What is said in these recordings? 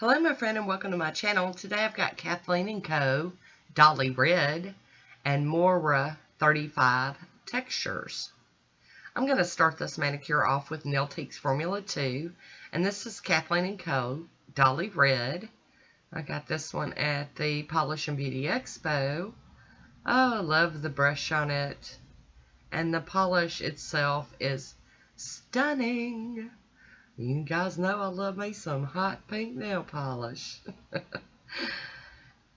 Hello my friend and welcome to my channel. Today I've got Kathleen and Co, Dolly Red, and Mora 35 textures. I'm going to start this manicure off with Nailtiques Formula 2, and this is Kathleen and Co, Dolly Red. I got this one at the Polish and Beauty Expo. Oh, I love the brush on it, and the polish itself is stunning. You guys know I love me some hot pink nail polish.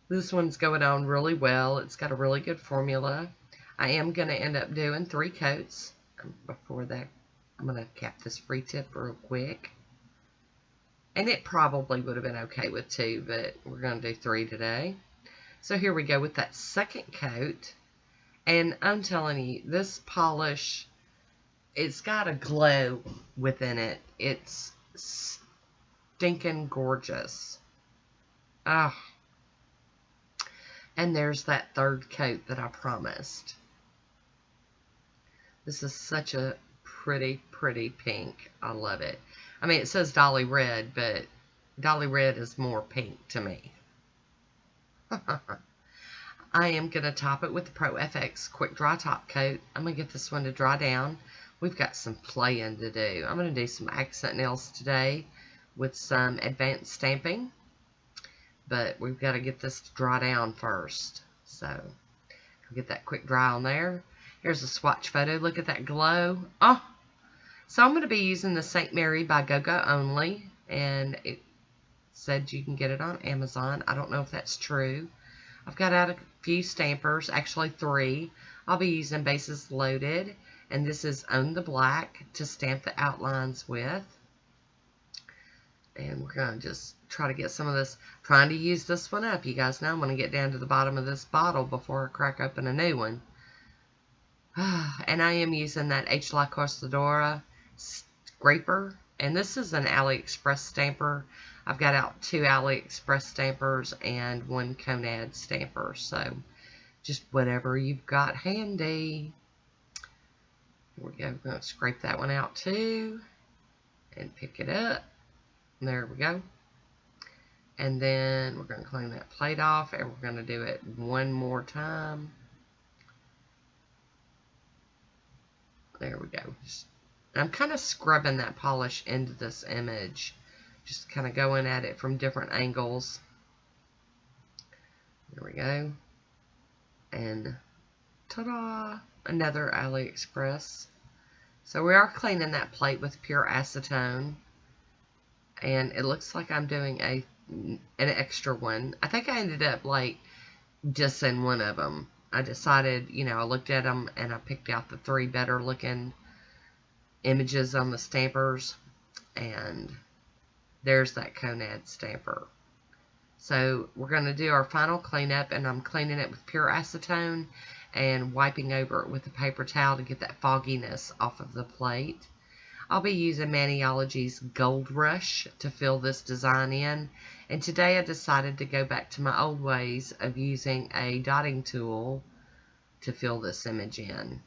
This one's going on really well. It's got a really good formula. I am going to end up doing 3 coats. Before that, I'm going to cap this free tip real quick. And it probably would have been okay with 2, but we're going to do 3 today. So here we go with that second coat. And I'm telling you, this polish, it's got a glow within it. It's stinking gorgeous. Ah. And there's that third coat that I promised. This is such a pretty, pretty pink. I love it. I mean, it says Dolly Red, but Dolly Red is more pink to me. I am going to top it with the Pro FX Quick Dry Top Coat. I'm going to get this one to dry down. We've got some playing to do. I'm going to do some accent nails today with some advanced stamping. But we've got to get this to dry down first. So, I'll get that quick dry on there. Here's a swatch photo. Look at that glow. Oh! So, I'm going to be using the St. Mary by GoGo only. And it said you can get it on Amazon. I don't know if that's true. I've got out a few stampers. Actually, 3. I'll be using Bases Loaded. And this is Own the Black to stamp the outlines with. And we're going to just try to get some of this. Trying to use this one up. You guys know I'm going to get down to the bottom of this bottle before I crack open a new one. And I am using that H. La Corsadora scraper. And this is an AliExpress stamper. I've got out 2 AliExpress stampers and 1 Konad stamper. So just whatever you've got handy. Here we go. We're going to scrape that one out too. And pick it up. There we go. And then we're going to clean that plate off. And we're going to do it one more time. There we go. I'm kind of scrubbing that polish into this image. Just kind of going at it from different angles. There we go. And ta-da! Another AliExpress. So we are cleaning that plate with pure acetone. And it looks like I'm doing an extra one. I think I ended up like just in one of them. I decided, you know, I looked at them and I picked out the 3 better looking images on the stampers. And there's that Konad stamper. So we're going to do our final cleanup, and I'm cleaning it with pure acetone and wiping over it with a paper towel to get that fogginess off of the plate. I'll be using Maniology's Gold Rush to fill this design in, and today I decided to go back to my old ways of using a dotting tool to fill this image in.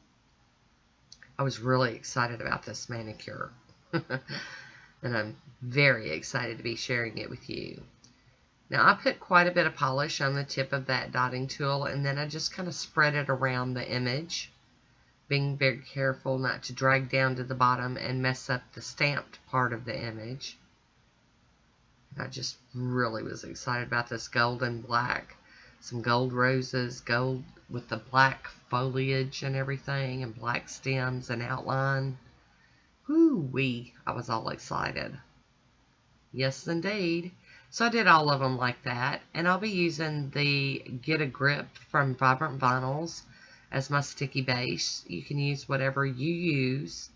I was really excited about this manicure, and I'm very excited to be sharing it with you. Now, I put quite a bit of polish on the tip of that dotting tool, and then I just kind of spread it around the image, being very careful not to drag down to the bottom and mess up the stamped part of the image. I just really was excited about this gold and black. Some gold roses, gold with the black foliage and everything, and black stems and outline. Whoo-wee, I was all excited. Yes, indeed. So I did all of them like that, and I'll be using the Get a Grip from Vibrant Vinyls as my sticky base. You can use whatever you use.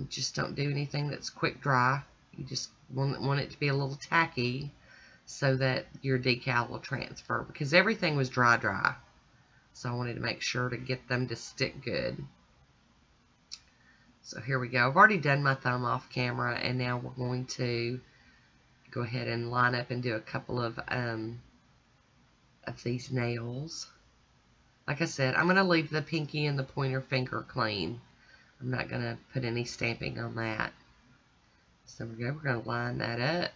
Just don't do anything that's quick dry. You just want it to be a little tacky so that your decal will transfer, because everything was dry. So I wanted to make sure to get them to stick good. So here we go. I've already done my thumb off camera, and now we're going to go ahead and line up and do a couple of these nails. Like I said, I'm going to leave the pinky and the pointer finger clean. I'm not going to put any stamping on that. So we're going to line that up.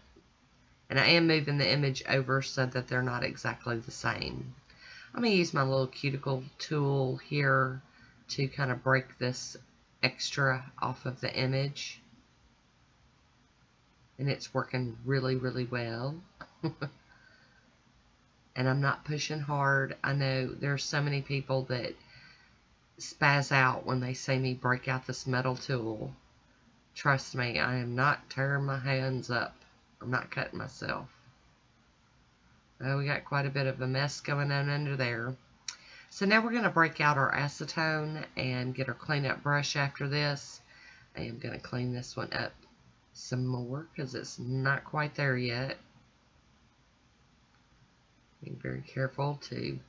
And I am moving the image over so that they're not exactly the same. I'm going to use my little cuticle tool here to kind of break this extra off of the image. And it's working really, really well. And I'm not pushing hard. I know there's so many people that spaz out when they see me break out this metal tool. Trust me, I am not tearing my hands up. I'm not cutting myself. Oh, we got quite a bit of a mess going on under there. So now we're going to break out our acetone and get our cleanup brush after this. I am going to clean this one up some more because it's not quite there yet. Be very careful to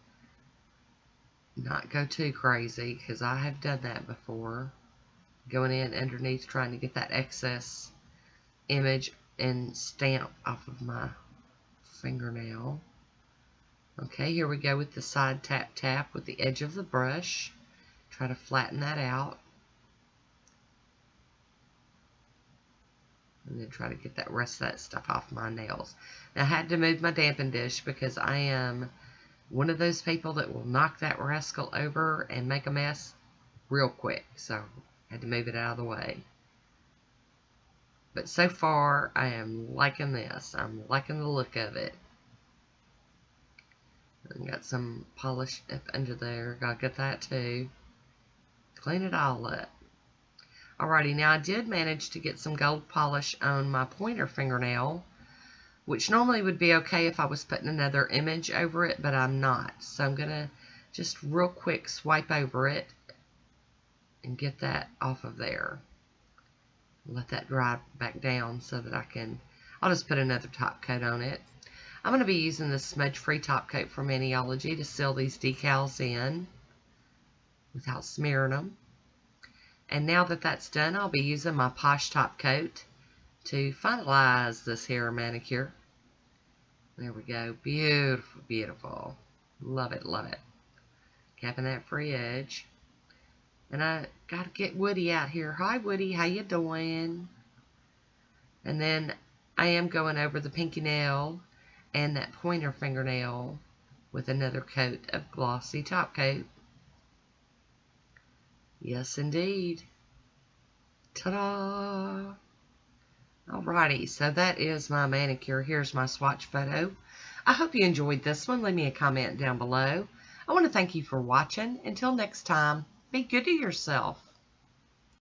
not go too crazy because I have done that before. Going in underneath trying to get that excess image and stamp off of my fingernail. Okay, here we go with the side tap tap with the edge of the brush. Try to flatten that out. And then try to get that rest of that stuff off my nails. Now I had to move my damping dish because I am one of those people that will knock that rascal over and make a mess real quick. So I had to move it out of the way. But so far I am liking this. I'm liking the look of it. Got some polish up under there. Gotta get that too. Clean it all up. Alrighty, now I did manage to get some gold polish on my pointer fingernail, which normally would be okay if I was putting another image over it, but I'm not. So I'm gonna just real quick swipe over it and get that off of there. Let that dry back down so that I'll just put another top coat on it. I'm going to be using the smudge-free top coat from Maniology to seal these decals in without smearing them. And now that that's done, I'll be using my Poshe top coat to finalize this here manicure. There we go. Beautiful, beautiful. Love it, love it. Capping that free edge. And I got to get Woody out here. Hi, Woody. How you doing? And then I am going over the pinky nail and that pointer fingernail with another coat of glossy top coat. Yes, indeed. Ta-da! Alrighty, so that is my manicure. Here's my swatch photo. I hope you enjoyed this one. Leave me a comment down below. I want to thank you for watching. Until next time, be good to yourself.